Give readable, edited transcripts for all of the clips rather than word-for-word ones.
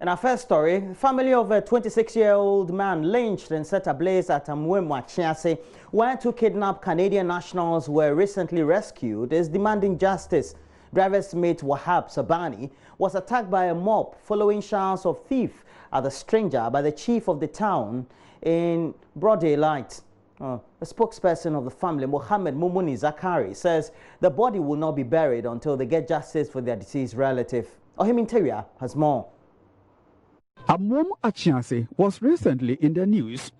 In our first story, the family of a 26-year-old man lynched and set ablaze at Kumasi, where two kidnapped Canadian nationals were recently rescued, is demanding justice. Driver's mate Wahab Sabani was attacked by a mob following shouts of thief at the stranger by the chief of the town in broad daylight. A spokesperson of the family, Mohammed Mumuni Zakari, says the body will not be buried until they get justice for their deceased relative. Ohim Interior has more. Amom Achiase was recently in the news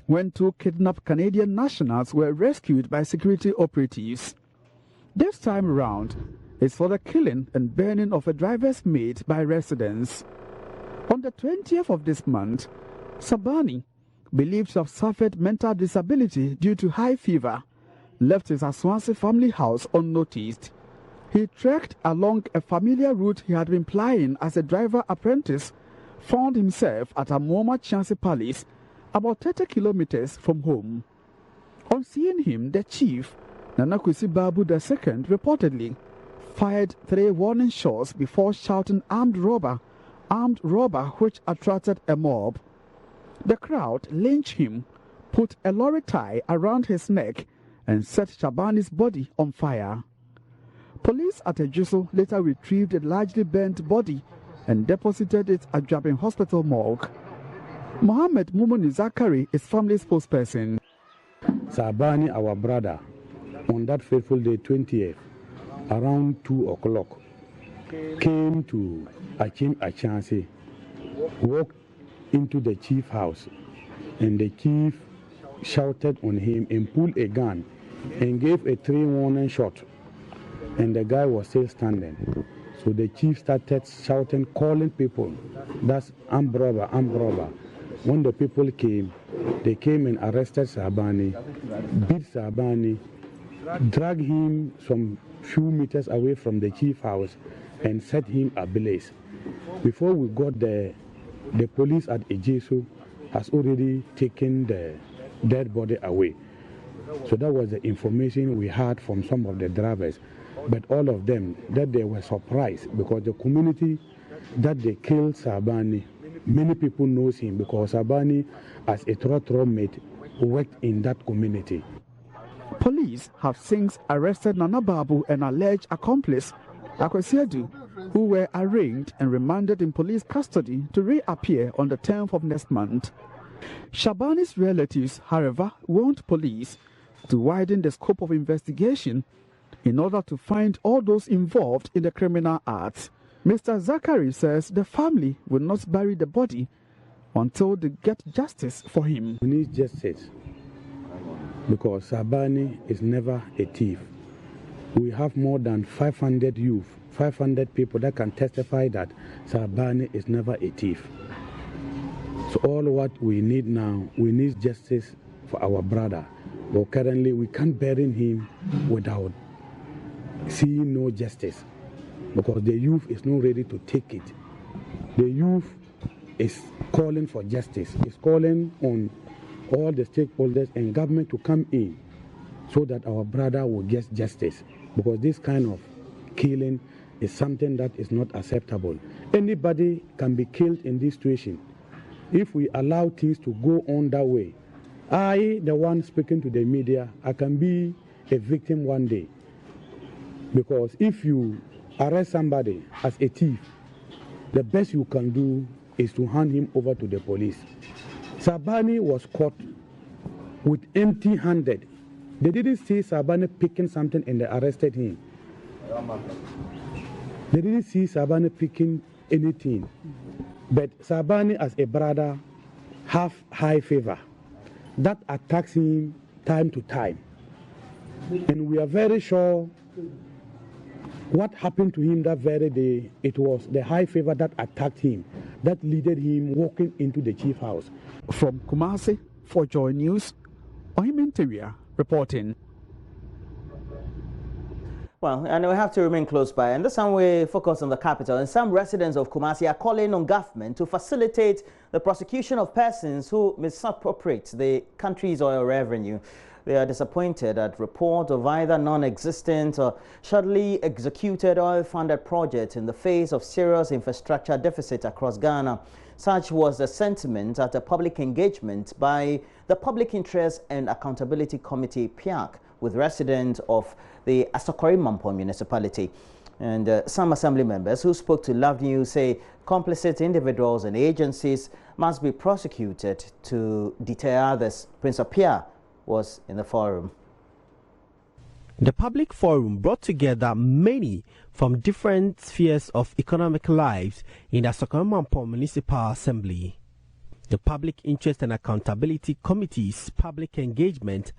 when two kidnapped Canadian nationals were rescued by security operatives. This time around is for the killing and burning of a driver's mate by residents. On the 20th of this month, Sabani, believed to have suffered mental disability due to high fever, left his Aswansi family house unnoticed. He trekked along a familiar route he had been plying as a driver apprentice, found himself at Amoma Chansi Palace, about 30 kilometers from home. On seeing him, the chief, Nanakwesi Babu II, reportedly fired 3 warning shots before shouting armed robber, which attracted a mob. The crowd lynched him, put a lorry tie around his neck, and set Shabani's body on fire. Police at Ejuso later retrieved a largely burnt body and deposited it at Jabin Hospital morgue. Mohammed Mumuni Zakari is family spokesperson. Sabani, our brother, on that fateful day, 20th, around 2 o'clock, came to Achim Achansi, walked into the chief's house, and the chief shouted on him and pulled a gun and gave a 3 warning shot, and the guy was still standing. So the chief started shouting, calling people, that's armed robber, armed robber. When the people came, they came and arrested Sabani, beat Sabani, dragged him some few meters away from the chief house and set him ablaze. Before we got there, the police at Ejisu has already taken the dead body away. So that was the information we had from some of the drivers. But all of them, that they were surprised because the community that they killed Sabani, many people knows him because Sabani, as a Trotro mate, worked in that community. Police have since arrested Nana Babu and alleged accomplice Akwesiedu, who were arraigned and remanded in police custody to reappear on the 10th of next month. Shabani's relatives, however, want police to widen the scope of investigation in order to find all those involved in the criminal acts. Mr. Zakari says the family will not bury the body until they get justice for him. We need justice because Sabani is never a thief. We have more than 500 youth, 500 people that can testify that Sabani is never a thief. So all what we need now, we need justice for our brother. But currently we can't bury him without seeing no justice because the youth is not ready to take it. The youth is calling for justice, is calling on all the stakeholders and government to come in so that our brother will get justice because this kind of killing is something that is not acceptable. Anybody can be killed in this situation. If we allow things to go on that way, I, the one speaking to the media, I can be a victim one day. Because if you arrest somebody as a thief, the best you can do is to hand him over to the police. Sabani was caught with empty-handed. They didn't see Sabani picking something and they arrested him. They didn't see Sabani picking anything. But Sabani as a brother have high fever. That attacks him time to time. And we are very sure what happened to him that very day, it was the high fever that attacked him, that led him walking into the chief house. From Kumasi, for JoyNews, Ohim Interior reporting. Well, and we have to remain close by. And this time we focus on the capital. And some residents of Kumasi are calling on government to facilitate the prosecution of persons who misappropriate the country's oil revenue. They are disappointed at report of either non-existent or shoddily executed oil-funded projects in the face of serious infrastructure deficit across Ghana. Such was the sentiment at a public engagement by the Public Interest and Accountability Committee, PIAC, with residents of the Asokore-Mampong municipality. And some assembly members who spoke to Love News say complicit individuals and agencies must be prosecuted to deter others. Prince Apia was in the forum. The public forum brought together many from different spheres of economic lives in the Asokore-Mampong Municipal Assembly. The Public Interest and Accountability Committee's public engagement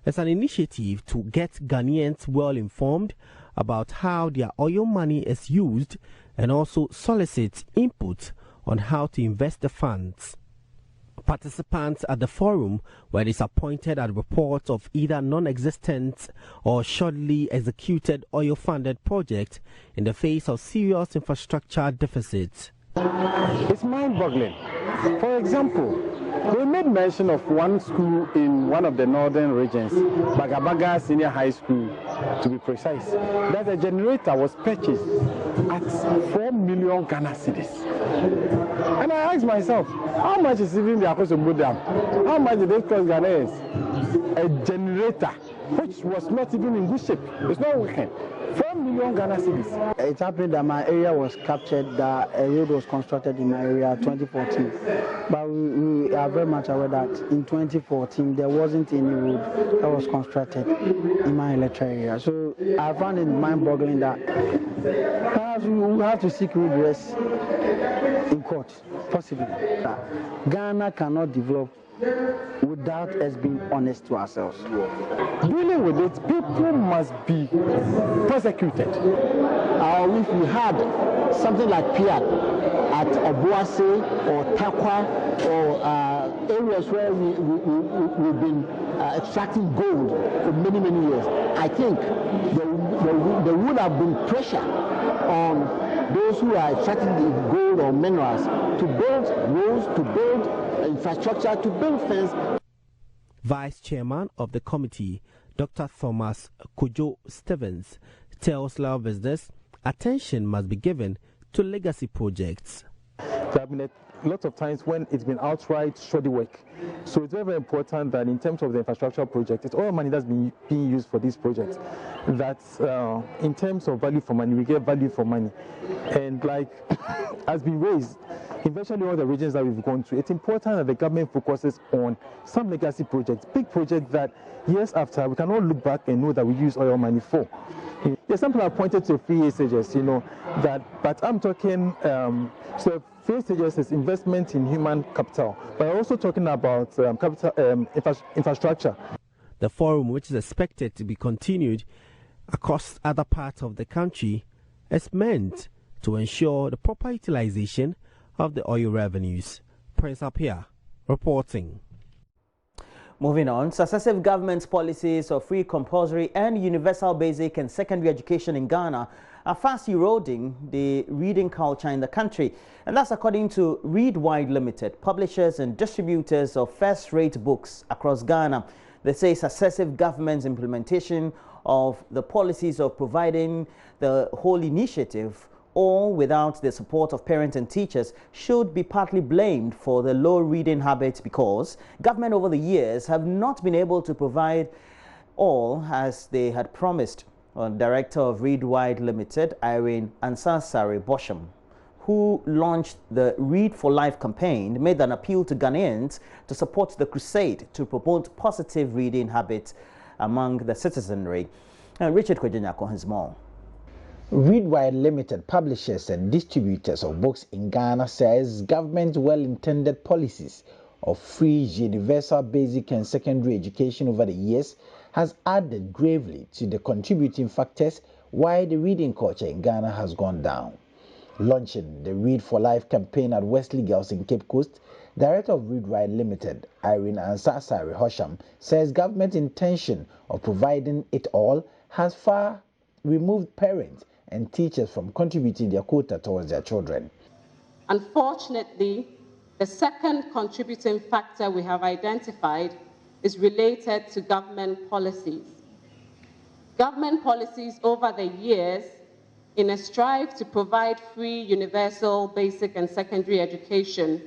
is an initiative to get Ghanaians well informed about how their oil money is used and also solicit input on how to invest the funds. Participants at the forum were disappointed at reports of either non-existent or shoddily executed oil-funded projects in the face of serious infrastructure deficits. It's mind-boggling. For example, they made mention of one school in one of the northern regions, Bagabaga Senior High School, to be precise, that a generator was purchased at 4 million Ghana cedis. And I asked myself, how much is even the Akosombo Dam? How much did it cost Ghanaians? A generator, which was not even in good shape. It's not working. 4 million Ghana cedis. It happened that my area was captured, that a road was constructed in my area 2014. But we are very much aware that in 2014 there wasn't any road that was constructed in my electoral area. So I found it mind-boggling that perhaps we will have to seek redress in court, possibly. Ghana cannot develop without us being honest to ourselves. Dealing with it, people must be prosecuted. If we had something like PIAC at Obuasi or Takwa or areas where we've been extracting gold for many, many years, I think there would have been pressure on those who are extracting the gold or minerals to build roads, to build infrastructure, to build fence. Vice Chairman of the committee, Dr. Thomas Kojo Stevens, tells Law Business attention must be given to legacy projects. There have been lots of times when it's been outright shoddy work. So it's very, very important that in terms of the infrastructure project, it's all money that's being used for these projects. That in terms of value for money, we get value for money. And like has been raised in virtually all the regions that we've gone to, it's important that the government focuses on some legacy projects, big projects that years after we can all look back and know that we use oil money for. Yes, some people have pointed to free usages, but I'm talking, so free usages is investment in human capital, but I'm also talking about infrastructure. The forum, which is expected to be continued across other parts of the country, is meant to ensure the proper utilization of the oil revenues. Prince Apia reporting. Moving on, successive government policies of free, compulsory and universal basic and secondary education in Ghana are fast eroding the reading culture in the country. And that's according to Read Wide Limited, publishers and distributors of first-rate books across Ghana. They say successive governments' implementation of the policies of providing the whole initiative or without the support of parents and teachers should be partly blamed for the low reading habits because government over the years have not been able to provide all as they had promised. Director of Read Wide Limited, Irene Ansasari Bosham, who launched the Read for Life campaign, made an appeal to Ghanaians to support the crusade to promote positive reading habits among the citizenry. Richard Kwejenyako has more. Read Wide Limited, publishers and distributors of books in Ghana, says government's well-intended policies of free, universal, basic and secondary education over the years has added gravely to the contributing factors why the reading culture in Ghana has gone down. Launching the Read for Life campaign at Wesley Girls in Cape Coast, Director of Read Wide Limited, Irene Ansasari Hosham, says government's intention of providing it all has far removed parents and teachers from contributing their quota towards their children. Unfortunately, the second contributing factor we have identified is related to government policies. Government policies over the years, in a strive to provide free, universal, basic and secondary education,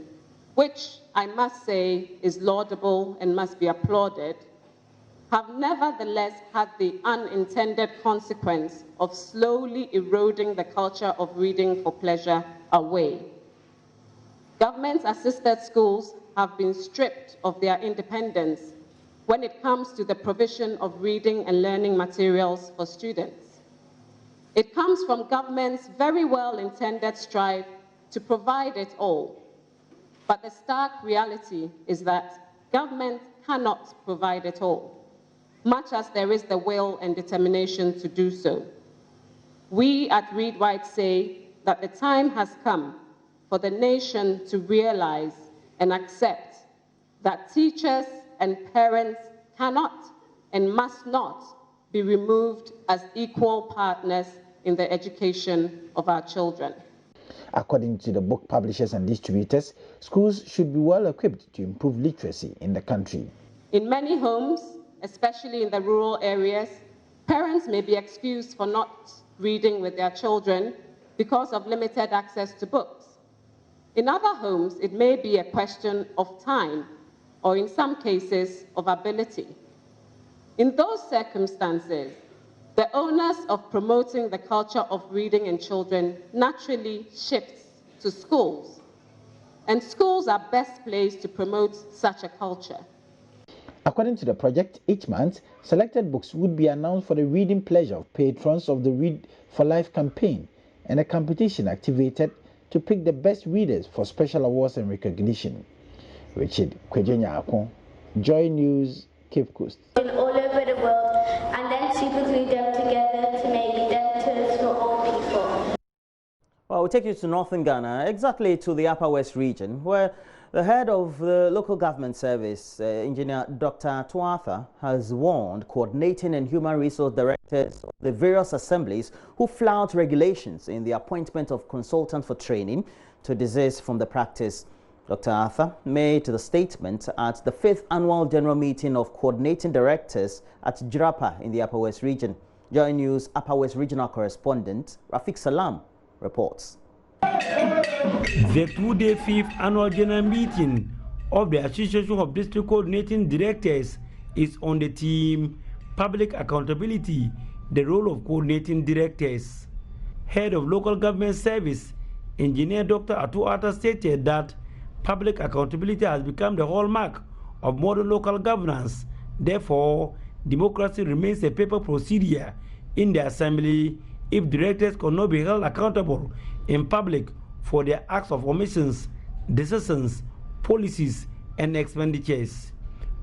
which I must say is laudable and must be applauded, have nevertheless had the unintended consequence of slowly eroding the culture of reading for pleasure away. Government-assisted schools have been stripped of their independence when it comes to the provision of reading and learning materials for students. It comes from government's very well-intended strive to provide it all. But the stark reality is that government cannot provide it all, much as there is the will and determination to do so. We at Read Write say that the time has come for the nation to realize and accept that teachers and parents cannot and must not be removed as equal partners in the education of our children. According to the book publishers and distributors, schools should be well equipped to improve literacy in the country. In many homes, especially in the rural areas, parents may be excused for not reading with their children because of limited access to books. In other homes, it may be a question of time, or in some cases, of ability. In those circumstances, the onus of promoting the culture of reading in children naturally shifts to schools, and schools are best placed to promote such a culture. According to the project, each month, selected books would be announced for the reading pleasure of patrons of the Read for Life campaign, and a competition activated to pick the best readers for special awards and recognition. Richard Kwejenyako, Joy News, Cape Coast. All over the world, and then super glue them together to make dentures for all people. Well, we'll take you to northern Ghana, exactly to the Upper West region, where the head of the local government service, Engineer Dr. Tuatha, has warned coordinating and human resource directors of the various assemblies who flout regulations in the appointment of consultants for training to desist from the practice. Dr. Arthur made the statement at the 5th Annual General Meeting of Coordinating Directors at Jirapa in the Upper West region. JoyNews Upper West Regional Correspondent Rafiq Salam reports. The two-day 5th Annual General Meeting of the Association of District Coordinating Directors is on the theme Public Accountability, the role of coordinating directors. Head of Local Government Service, Engineer Dr. Tuatha stated that public accountability has become the hallmark of modern local governance. Therefore, democracy remains a paper procedure in the assembly if directors cannot be held accountable in public for their acts of omissions, decisions, policies, and expenditures.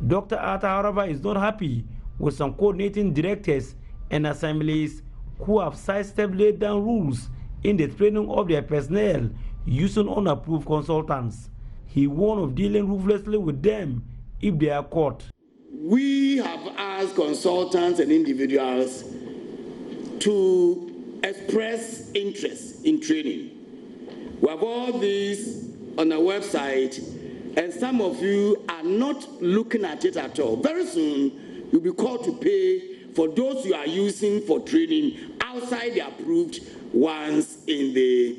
Dr. Arthur, however, is not happy with some coordinating directors and assemblies who have sidestepped laid down rules in the training of their personnel using unapproved consultants. He warned of dealing ruthlessly with them if they are caught. We have asked consultants and individuals to express interest in training. We have all these on our website, and some of you are not looking at it at all. Very soon, you'll be called to pay for those you are using for training outside the approved ones in the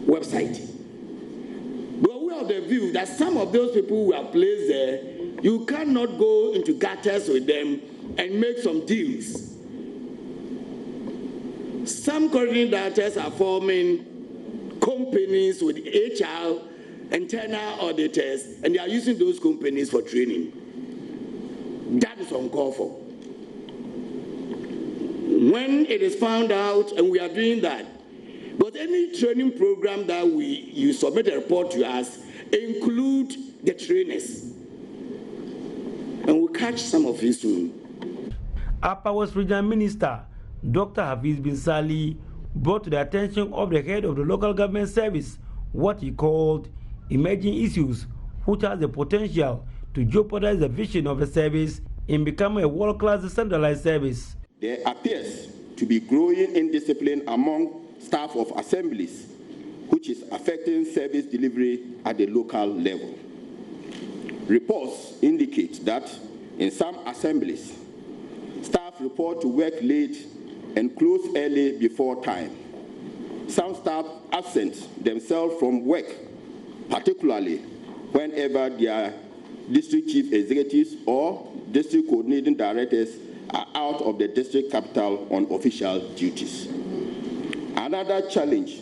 website. But we have the view that some of those people who are placed there, you cannot go into gutters with them and make some deals. Some coordinating directors are forming companies with HR, internal auditors, and they are using those companies for training. That is uncalled for. When it is found out, and we are doing that, but any training program that you submit a report to us, include the trainers. And we'll catch some of you soon. Upper West Regional Minister Dr. Hafiz bin Sali brought to the attention of the head of the local government service what he called emerging issues which has the potential to jeopardize the vision of the service in becoming a world-class decentralized service. There appears to be growing indiscipline among staff of assemblies, which is affecting service delivery at the local level. Reports indicate that in some assemblies, staff report to work late and close early before time. Some staff absent themselves from work, particularly whenever their district chief executives or district coordinating directors are out of the district capital on official duties. Another challenge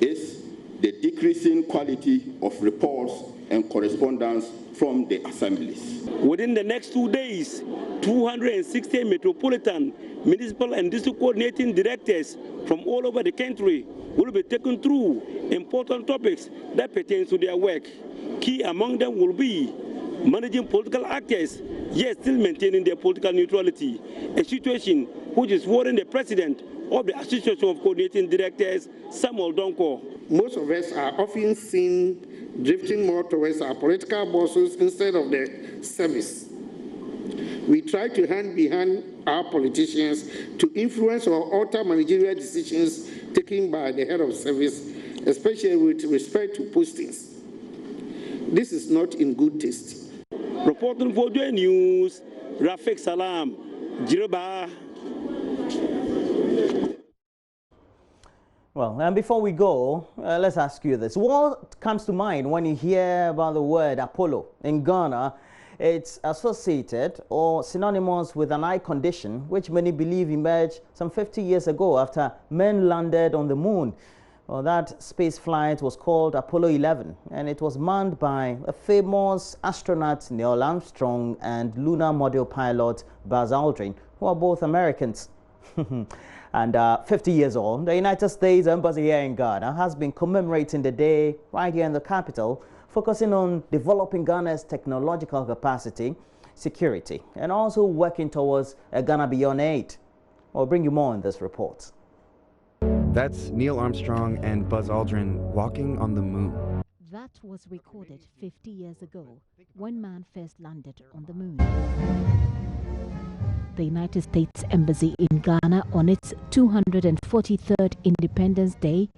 is the decreasing quality of reports and correspondence from the assemblies. Within the next 2 days, 260 metropolitan, municipal and district coordinating directors from all over the country will be taken through important topics that pertain to their work. Key among them will be managing political actors, yet still maintaining their political neutrality, a situation which is worrying the president of the Association of Coordinating Directors, Samuel Donko. Most of us are often seen drifting more towards our political bosses instead of the service. We try to hand behind our politicians to influence or alter managerial decisions taken by the head of service, especially with respect to postings. This is not in good taste. Reporting for JoyNews, Rafik Salam, Jiraba. Well, and before we go, let's ask you this. What comes to mind when you hear about the word Apollo? In Ghana, it's associated or synonymous with an eye condition, which many believe emerged some 50 years ago after men landed on the moon. Well, that space flight was called Apollo 11, and it was manned by a famous astronaut Neil Armstrong and lunar module pilot Buzz Aldrin, who are both Americans. And 50 years on, the United States Embassy here in Ghana has been commemorating the day right here in the capital, focusing on developing Ghana's technological capacity, security, and also working towards a Ghana Beyond 8. I'll bring you more in this report. That's Neil Armstrong and Buzz Aldrin walking on the moon. That was recorded 50 years ago when man first landed on the moon. The United States Embassy in Ghana on its 243rd Independence Day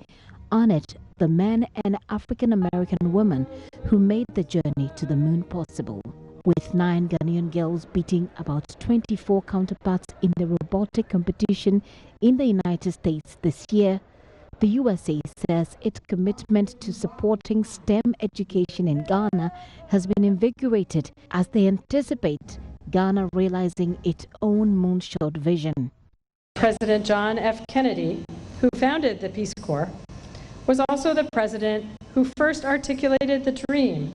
honored the men and African-American women who made the journey to the moon possible, with 9 Ghanaian girls beating about 24 counterparts in the robotic competition in the United States this year. The USA says its commitment to supporting STEM education in Ghana has been invigorated as they anticipate Ghana realizing its own moonshot vision. President John F. Kennedy, who founded the Peace Corps, was also the president who first articulated the dream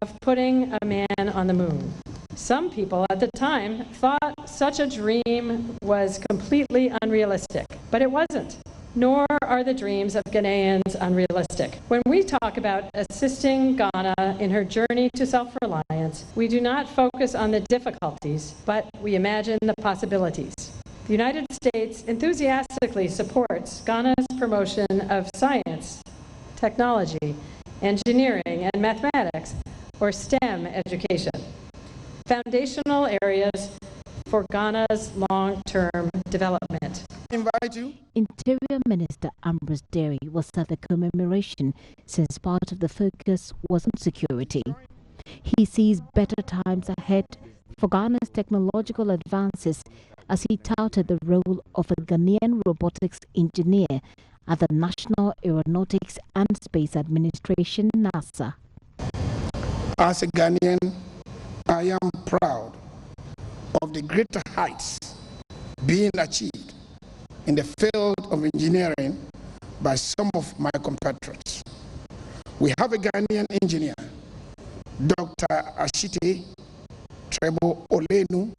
of putting a man on the moon. Some people at the time thought such a dream was completely unrealistic, but it wasn't. Nor are the dreams of Ghanaians unrealistic. When we talk about assisting Ghana in her journey to self-reliance, we do not focus on the difficulties, but we imagine the possibilities. The United States enthusiastically supports Ghana's promotion of science, technology, engineering, and mathematics, or STEM education, foundational areas for Ghana's long-term development. Invite you. Interior Minister Ambrose Derry was at the commemoration since part of the focus was on security. He sees better times ahead for Ghana's technological advances as he touted the role of a Ghanaian robotics engineer at the National Aeronautics and Space Administration, NASA. As a Ghanaian, I am proud of the greater heights being achieved in the field of engineering by some of my compatriots. We have a Ghanaian engineer, Dr. Ashite Trebo Olenu,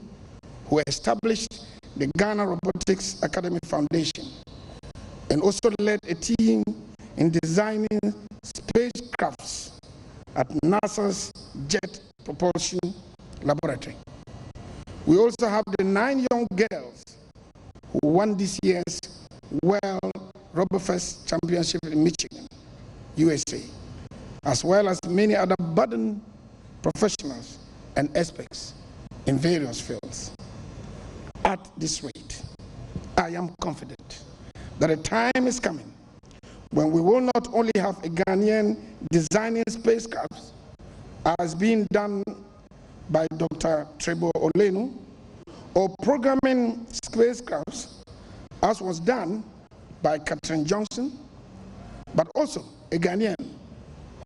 who established the Ghana Robotics Academy Foundation and also led a team in designing spacecrafts at NASA's Jet Propulsion Laboratory. We also have the 9 young girls who won this year's World RoboFest Championship in Michigan, USA, as well as many other budding professionals and experts in various fields. At this rate, I am confident that a time is coming when we will not only have a Ghanaian designing spacecrafts as being done by Dr. Trebo Olenu, or programming spacecrafts, as was done by Katrin Johnson, but also a Ghanaian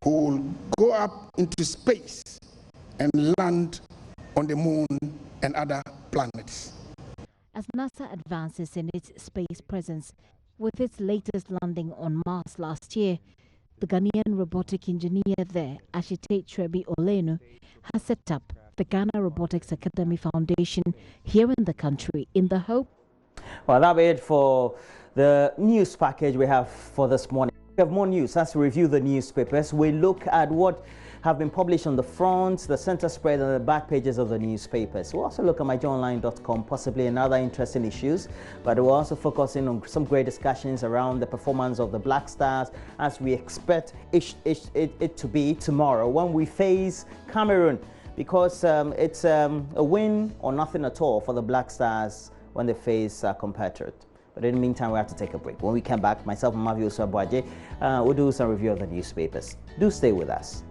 who will go up into space and land on the moon and other planets. As NASA advances in its space presence, with its latest landing on Mars last year, the Ghanaian robotic engineer there, Ashite Trebi Olenu, has set up the Ghana Robotics Academy Foundation here in the country in the hope. Well, that'll be it for the news package we have for this morning. We have more news as we review the newspapers. We look at what have been published on the front, the center spread, and the back pages of the newspapers. We'll also look at myjoyonline.com, possibly and other interesting issues, but we're also focusing on some great discussions around the performance of the Black Stars as we expect it to be tomorrow when we face Cameroon, because it's a win or nothing at all for the Black Stars when they face compatriot. But in the meantime, we have to take a break. When we come back, myself and Mavio Swabwaje will do some review of the newspapers. Do stay with us.